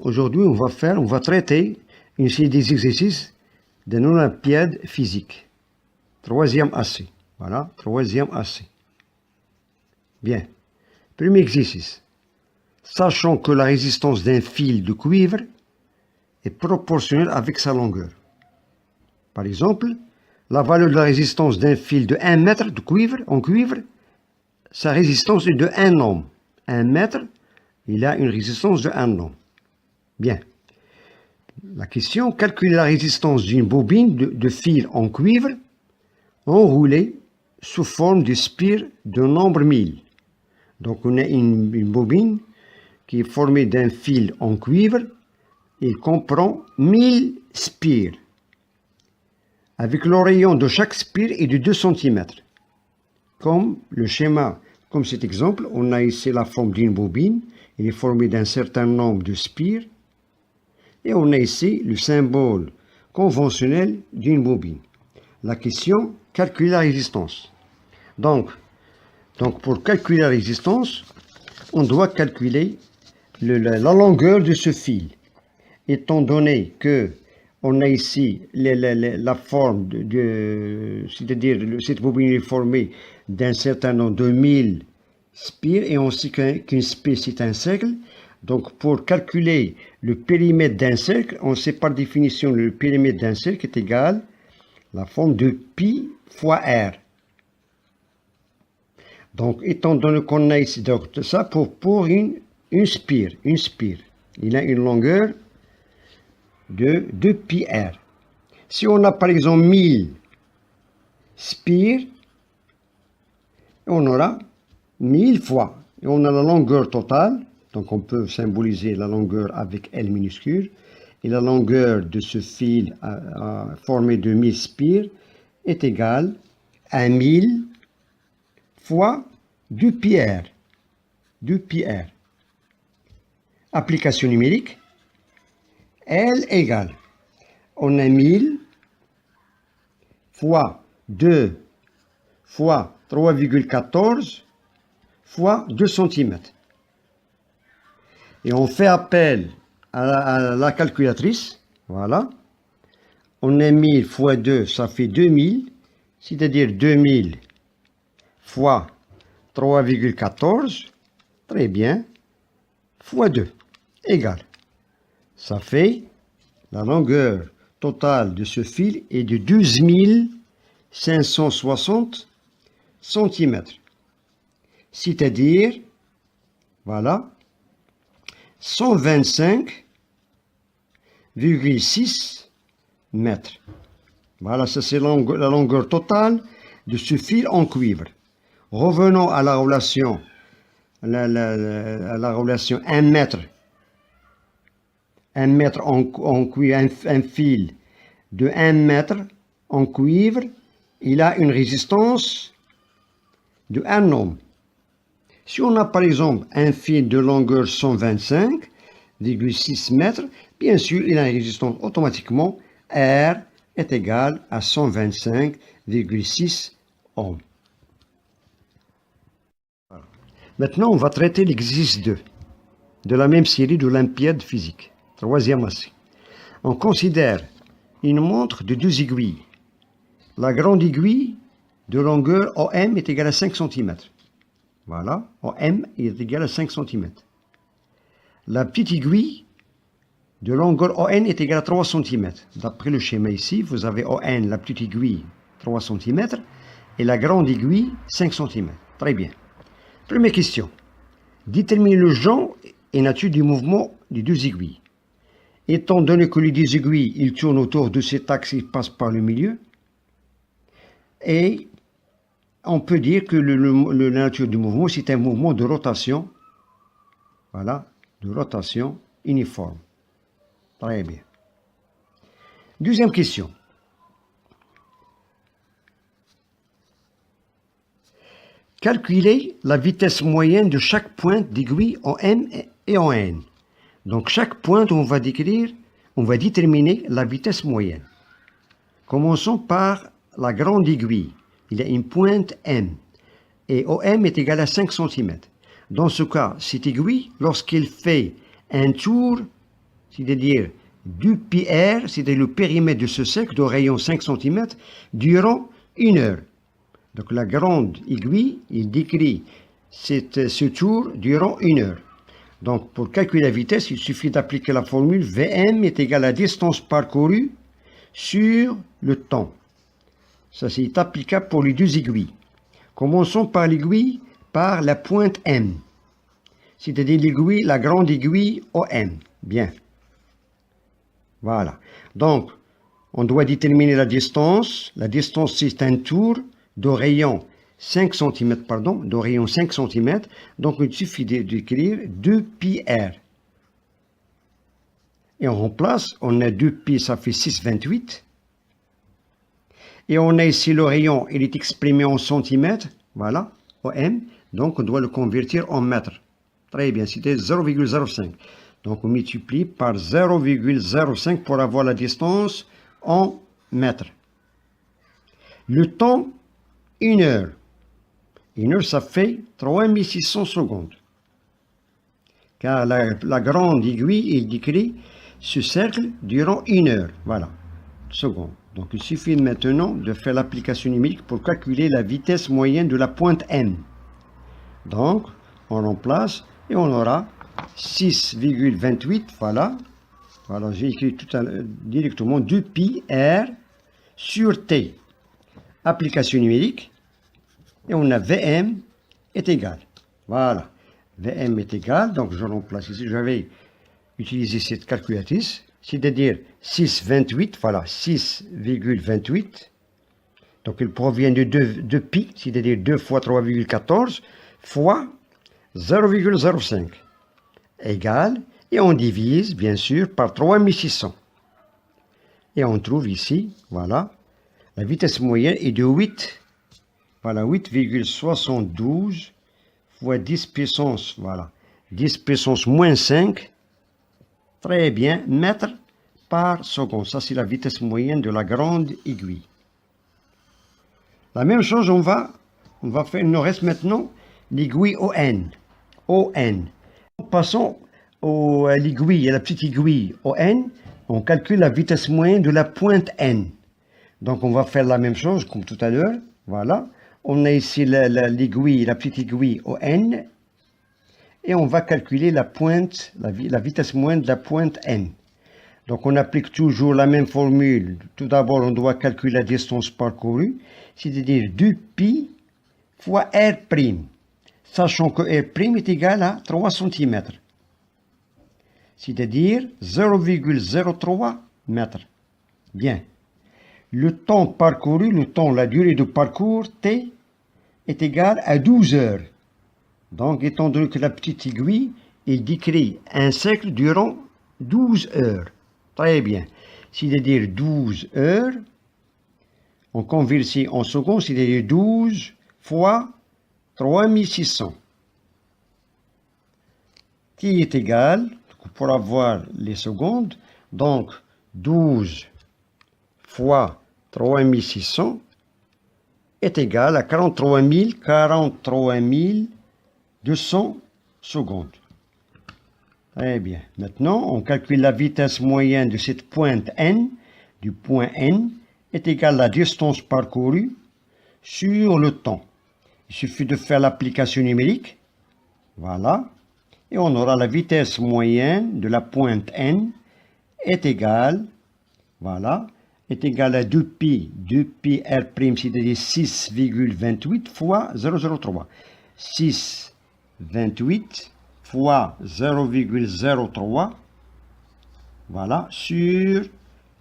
aujourd'hui, on va traiter une série des exercices d'une olympiade physique. Troisième AC. Voilà, troisième AC. Bien. Premier exercice. Sachant que la résistance d'un fil de cuivre est proportionnelle avec sa longueur. Par exemple, la valeur de la résistance d'un fil de 1 mètre de cuivre, en cuivre, sa résistance est de 1 ohm. 1 mètre, il a une résistance de 1 ohm. Bien. La question, calculer la résistance d'une bobine de fil en cuivre enroulée sous forme de spire de nombre 1000. Donc on a une bobine qui est formée d'un fil en cuivre et comprend 1000 spires. Avec le rayon de chaque spire est de 2 cm. Comme le schéma, comme cet exemple, on a ici la forme d'une bobine, elle est formée d'un certain nombre de spires, et on a ici le symbole conventionnel d'une bobine. La question, calculer la résistance. Donc pour calculer la résistance, on doit calculer la longueur de ce fil. Étant donné que on a ici la forme c'est-à-dire cette bobine est formée d'un certain nombre de 1000 spires, et on sait qu'une spire c'est un cercle. Donc pour calculer le périmètre d'un cercle, on sait par définition le périmètre d'un cercle est égal à la forme de pi fois r. Donc étant donné qu'on a ici donc ça pour une spire, il a une longueur de 2 pi r. Si on a par exemple 1000 spires, on aura 1000 fois, et on a la longueur totale, donc on peut symboliser la longueur avec L minuscule, et la longueur de ce fil formé de 1000 spires est égale à 1000 fois 2 pi r. 2 pi r. Application numérique. L égale, on a 1000 fois 2 fois 3,14 fois 2 cm. Et on fait appel à la calculatrice, voilà. On a 1000 fois 2, ça fait 2000, c'est-à-dire 2000 fois 3,14, très bien, fois 2, égale. Ça fait la longueur totale de ce fil est de 12 560 cm. C'est-à-dire, voilà, 125,6 mètres. Voilà, ça c'est la longueur totale de ce fil en cuivre. Revenons à la relation, la relation 1 mètre. 1 mètre en cuivre, un fil de 1 mètre en cuivre, il a une résistance de 1 ohm. Si on a par exemple un fil de longueur 125,6 mètres, bien sûr, il a une résistance automatiquement. R est égal à 125,6 ohms. Voilà. Maintenant, on va traiter l'exercice 2 de la même série d'olympiades physiques. Troisième AC. On considère une montre de 2 aiguilles. La grande aiguille de longueur OM est égale à 5 cm. Voilà, OM est égal à 5 cm. La petite aiguille de longueur ON est égale à 3 cm. D'après le schéma ici, vous avez ON, la petite aiguille, 3 cm, et la grande aiguille, 5 cm. Très bien. Première question. Déterminez le genre et nature du mouvement des 2 aiguilles. Étant donné que les 2 aiguilles, ils tournent autour de cet axe qui passe par le milieu, et on peut dire que la nature du mouvement, c'est un mouvement de rotation, voilà, de rotation uniforme. Très bien. Deuxième question. Calculez la vitesse moyenne de chaque pointe d'aiguille en M et en N. Donc chaque pointe, on va déterminer la vitesse moyenne. Commençons par la grande aiguille. Il y a une pointe M. Et OM est égal à 5 cm. Dans ce cas, cette aiguille, lorsqu'elle fait un tour c'est-à-dire du pi r, c'est-à-dire le périmètre de ce cercle de rayon 5 cm, durant 1 heure. Donc la grande aiguille, il décrit ce tour durant 1 heure. Donc pour calculer la vitesse, il suffit d'appliquer la formule Vm est égal à la distance parcourue sur le temps. Ça c'est applicable pour les deux aiguilles. Commençons par l'aiguille, par la pointe M. C'est-à-dire l'aiguille, la grande aiguille OM. Bien. Voilà. Donc, on doit déterminer la distance. La distance, c'est un tour de rayon 5 cm, pardon, de rayon 5 cm. Donc, il suffit d'écrire 2πr. Et on remplace, on a 2π, ça fait 6,28. Et on a ici le rayon, il est exprimé en centimètres, voilà, OM. Donc, on doit le convertir en mètres. Très bien, c'était 0,05. Donc, on multiplie par 0,05 pour avoir la distance en mètres. Le temps, 1 heure. 1 heure, ça fait 3600 secondes. Car la grande aiguille, il décrit ce cercle durant 1 heure. Voilà, secondes. Donc, il suffit maintenant de faire l'application numérique pour calculer la vitesse moyenne de la pointe M. Donc, on remplace et on aura 6,28, voilà. Voilà, j'ai écrit tout directement 2πr sur t. Application numérique. Et on a Vm est égal. Voilà. Vm est égal. Donc, je remplace ici. J'avais utilisé cette calculatrice. C'est-à-dire 6,28. Voilà. 6,28. Donc, il provient de 2 pi. C'est-à-dire 2 fois 3,14 fois 0,05 égale, et on divise bien sûr par 3600. Et on trouve ici, voilà, la vitesse moyenne est de 8, voilà, 8,72 fois 10 puissance, voilà, 10 puissance moins 5, très bien, mètres par seconde. Ça, c'est la vitesse moyenne de la grande aiguille. La même chose, on va faire, il nous reste maintenant l'aiguille ON. ON. Passons à l'aiguille, à la petite aiguille ON, on calcule la vitesse moyenne de la pointe N. Donc on va faire la même chose comme tout à l'heure. Voilà. On a ici l'aiguille, la petite aiguille ON. Et on va calculer la pointe, la vitesse moyenne de la pointe N. Donc on applique toujours la même formule. Tout d'abord, on doit calculer la distance parcourue, c'est-à-dire 2π fois R'. Sachant que R' est égal à 3 cm. C'est-à-dire 0,03 mètres. Bien. Le temps parcouru, la durée de parcours, T, est égal à 12 heures. Donc, étant donné que la petite aiguille, il décrit un cercle durant 12 heures. Très bien. C'est-à-dire 12 heures, on convertit en secondes, c'est-à-dire 12 fois 3600, qui est égal, pour avoir les secondes, donc 12 fois 3600 est égal à 43 200 secondes. Très bien. Maintenant, on calcule la vitesse moyenne de cette pointe N, du point N, est égal à la distance parcourue sur le temps. Il suffit de faire l'application numérique. Voilà. Et on aura la vitesse moyenne de la pointe N est égale, voilà, est égale à 2π R', c'est-à-dire 6,28 fois 0,03. 6,28 fois 0,03, voilà, sur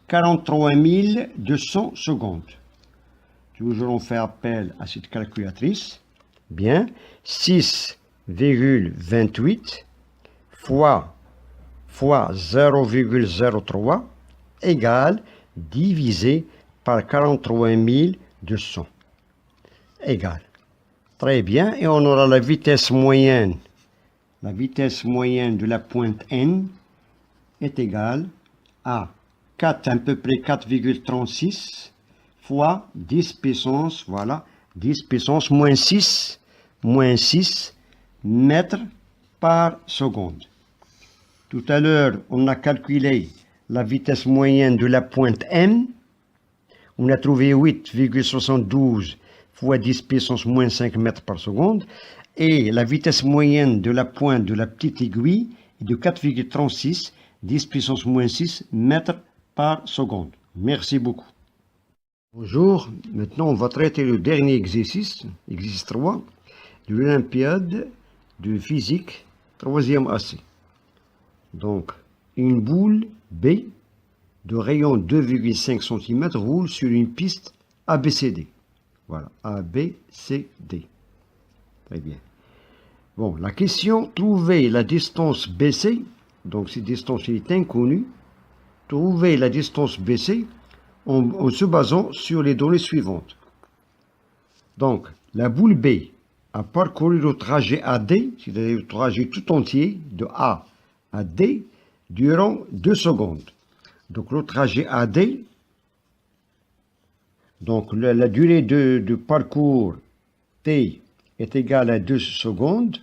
43 200 secondes. Toujours on fait appel à cette calculatrice. Bien, 6,28 fois 0,03 égale divisé par 43 200 égale. Très bien, et on aura la vitesse moyenne. La vitesse moyenne de la pointe N est égale à 4, à peu près 4,36 fois 10 puissance, voilà, 10 puissance moins 6 mètres par seconde. Tout à l'heure, on a calculé la vitesse moyenne de la pointe M. On a trouvé 8,72 fois 10 puissance moins 5 mètres par seconde. Et la vitesse moyenne de la pointe de la petite aiguille est de 4,36, 10 puissance moins 6 mètres par seconde. Merci beaucoup. Bonjour, maintenant on va traiter le dernier exercice, exercice 3, de l'Olympiade de physique, 3e AC. Donc, une boule B de rayon 2,5 cm roule sur une piste ABCD. Voilà, ABCD. Très bien. Bon, la question, trouver la distance BC, donc cette distance est inconnue, trouver la distance BC en se basant sur les données suivantes. Donc, la boule B a parcouru le trajet AD, c'est-à-dire le trajet tout entier, de A à D, durant 2 secondes. Donc, le trajet AD, donc la durée de parcours T est égale à 2 secondes,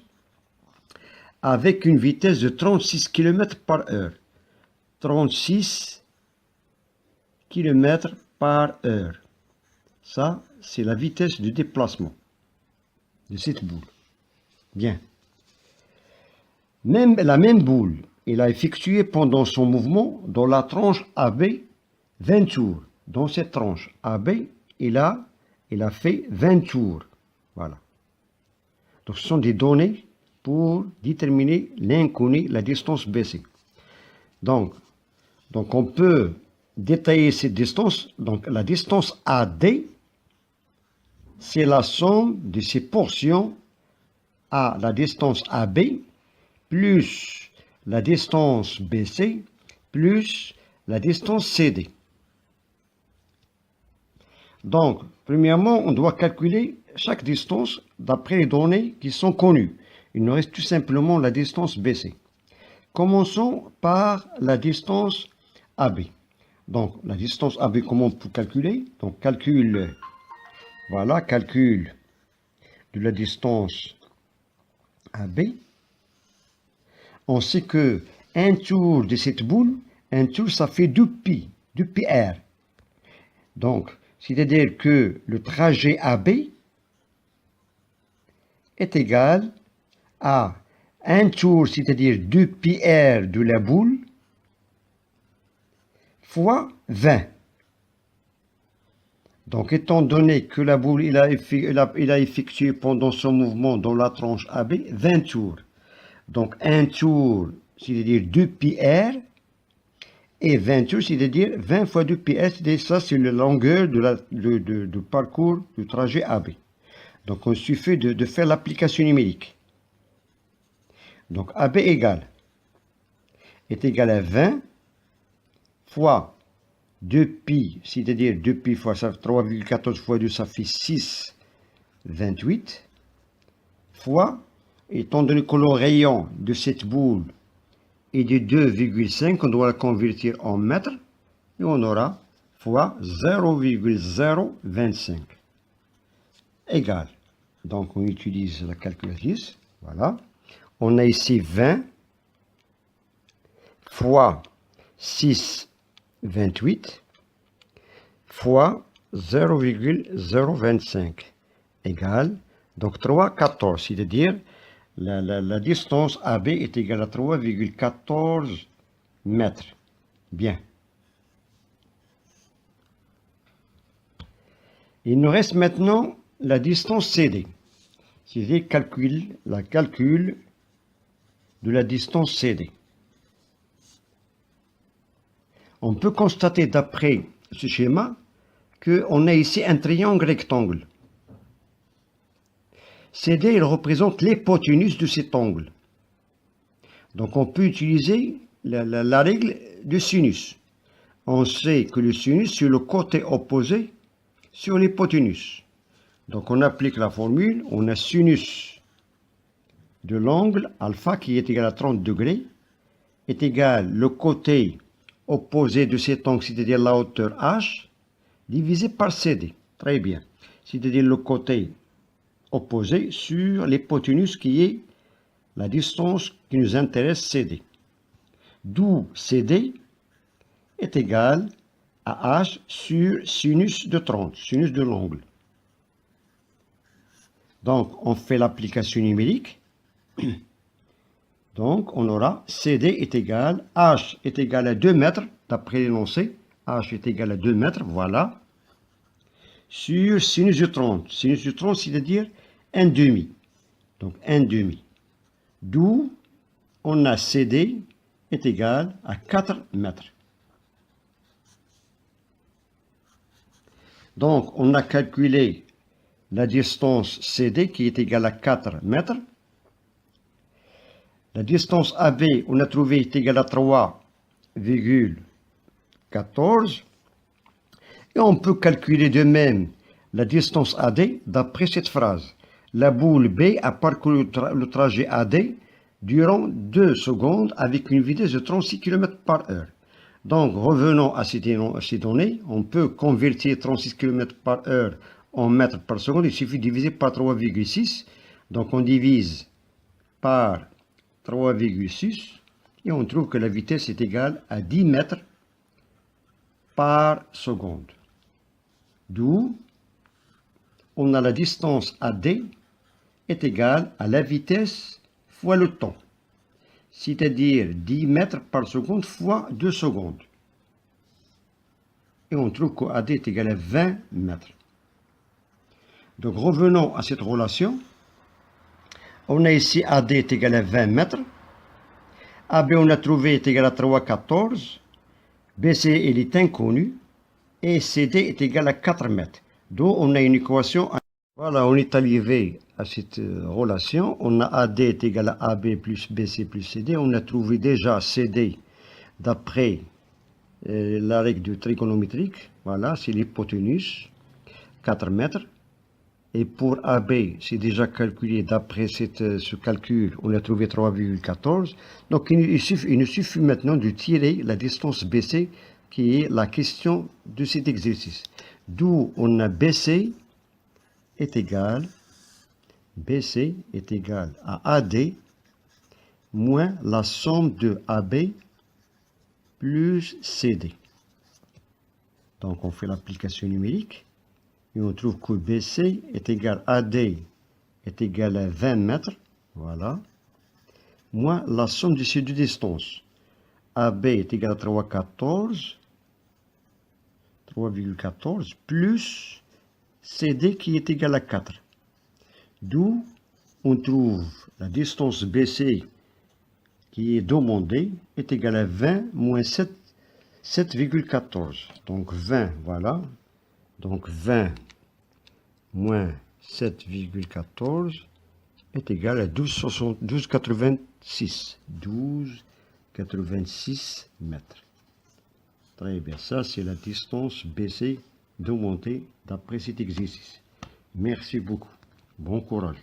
avec une vitesse de 36 km par heure. 36 km par heure. Ça, c'est la vitesse de déplacement de cette boule. Bien. La même boule, elle a effectué pendant son mouvement dans la tranche AB 20 tours. Dans cette tranche AB, elle a fait 20 tours. Voilà. Donc, ce sont des données pour déterminer l'inconnu, la distance BC. Donc, on peut détailler cette distance. Donc, la distance AD, c'est la somme de ces portions à la distance AB plus la distance BC plus la distance CD. Donc, premièrement, on doit calculer chaque distance d'après les données qui sont connues. Il nous reste tout simplement la distance BC. Commençons par la distance AB. Donc, la distance AB, comment on peut calculer? Donc, calcul de la distance AB. On sait que un tour de cette boule, un tour, ça fait 2 pi r. Donc, c'est-à-dire que le trajet AB est égal à un tour, c'est-à-dire 2 pi r de la boule, fois 20. Donc, étant donné que la boule, il a effectué pendant son mouvement dans la tranche AB 20 tours. Donc, un tour, c'est-à-dire 2 pi r, et 20 tours, c'est-à-dire 20 fois 2 pi r, c'est-à-dire ça, c'est la longueur de parcours du trajet AB. Donc, il suffit de faire l'application numérique. Donc, AB est égal à 20 fois 2 pi, c'est-à-dire 2 pi fois 3,14 fois 2, ça fait 6,28, fois, étant donné que le rayon de cette boule est de 2,5, on doit la convertir en mètres, et on aura fois 0,025 égale. Donc, on utilise la calculatrice, voilà. On a ici 20 fois 6,28 fois 0,025 égale, donc 3,14, c'est-à-dire la distance AB est égale à 3,14 mètres. Bien. Il nous reste maintenant la distance CD. C'est-à-dire calcul de la distance CD. On peut constater d'après ce schéma qu'on a ici un triangle rectangle. CD, il représente l'hypoténuse de cet angle. Donc on peut utiliser la règle du sinus. On sait que le sinus, c'est le côté opposé sur l'hypoténuse. Donc on applique la formule, on a sinus de l'angle alpha qui est égal à 30 degrés, est égal le côté opposé de cet angle, c'est-à-dire la hauteur h, divisé par CD. Très bien. C'est-à-dire le côté opposé sur l'hypoténuse qui est la distance qui nous intéresse CD. d'où CD est égal à H sur sinus de 30, sinus de l'angle. Donc, on fait l'application numérique. Donc, on aura CD est égal, H est égal à 2 mètres, d'après l'énoncé. H est égal à 2 mètres, voilà. Sur sinus de 30. Sinus de 30, c'est-à-dire 1,5. Donc, 1,5. D'où on a CD est égal à 4 mètres. Donc, on a calculé la distance CD qui est égale à 4 mètres. La distance AB, on a trouvé, est égale à 3,14. Et on peut calculer de même la distance AD d'après cette phrase. La boule B a parcouru le trajet AD durant 2 secondes avec une vitesse de 36 km par heure. Donc, revenons à ces données. On peut convertir 36 km par heure en mètres par seconde. Il suffit de diviser par 3,6. Donc, on divise par 3,6 et on trouve que la vitesse est égale à 10 mètres par seconde. D'où on a la distance AD est égale à la vitesse fois le temps, c'est-à-dire 10 mètres par seconde fois 2 secondes. Et on trouve que AD est égal à 20 mètres. Donc revenons à cette relation. On a ici AD est égal à 20 mètres. AB on a trouvé est égal à 3,14. BC il est inconnu. Et CD est égal à 4 mètres. Donc on a une équation. Voilà, on est arrivé à cette relation. On a AD est égal à AB plus BC plus CD. On a trouvé déjà CD d'après la règle du trigonométrique. Voilà, c'est l'hypoténuse, 4 mètres. Et pour AB, c'est déjà calculé d'après ce calcul, on a trouvé 3,14. Donc il nous suffit maintenant de tirer la distance BC, qui est la question de cet exercice. D'où on a BC est égal à AD moins la somme de AB plus CD. Donc on fait l'application numérique. Et on trouve que BC est égal à AD est égal à 20 mètres, voilà, moins la somme de ces deux distances. AB est égal à 3,14 plus CD qui est égal à 4. D'où on trouve la distance BC qui est demandée est égale à 20 moins 7,14. Donc 20, voilà. Donc 20 moins 7,14 est égal à 12,86. 12,86 mètres. Très bien, ça c'est la distance BC demandée d'après cet exercice. Merci beaucoup. Bon courage.